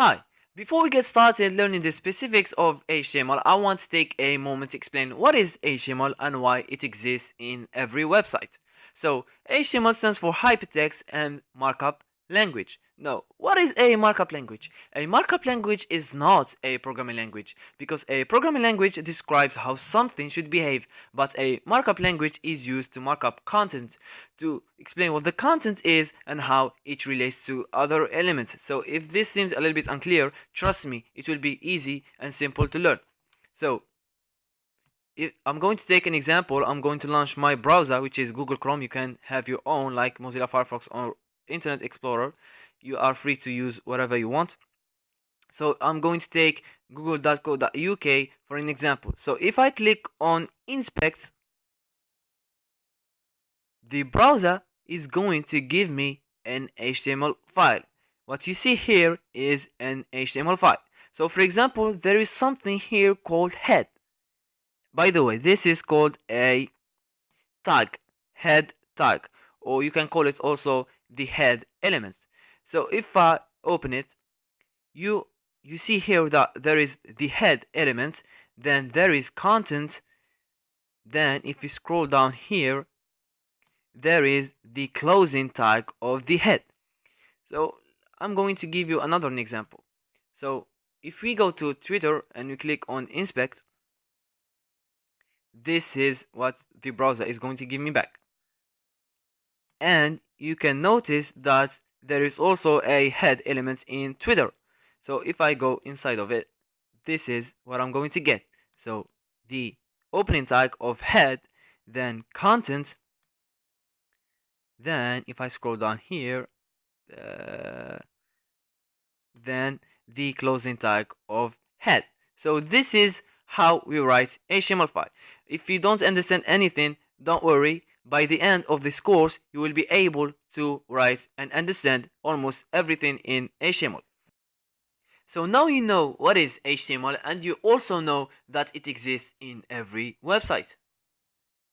Hi, before we get started learning the specifics of HTML, I want to take a moment to explain what is HTML and why it exists in every website. So, HTML stands for Hypertext and Markup Language. Now, what is a markup language? A markup language is not a programming language because a programming language describes how something should behave, but a markup language is used to mark up content to explain what the content is and how it relates to other elements. So if this seems a little bit unclear, trust me, it will be easy and simple to learn. So if I'm going to take an example, I'm going to launch my browser, which is Google Chrome. You can have your own like Mozilla Firefox or Internet Explorer. You are free to use whatever you want. So I'm going to take google.co.uk for an example. So if I click on inspect, the browser is going to give me an HTML file. What you see here is an HTML file. So for example, there is something here called head. By the way, this is called a tag, head tag, or you can call it also the head elements. So if I open it, you see here that there is the head element, then there is content, then if you scroll down here, there is the closing tag of the head. So I'm going to give you another example. So if we go to Twitter and we click on inspect, this is what the browser is going to give me back. And you can notice that there is also a head element in Twitter. So if I go inside of it, this is what I'm going to get. So the opening tag of head, then content, then if I scroll down here, then the closing tag of head. So this is how we write HTML5. If you don't understand anything, don't worry. By the end of this course, you will be able to write and understand almost everything in HTML. So now you know what is HTML and you also know that it exists in every website.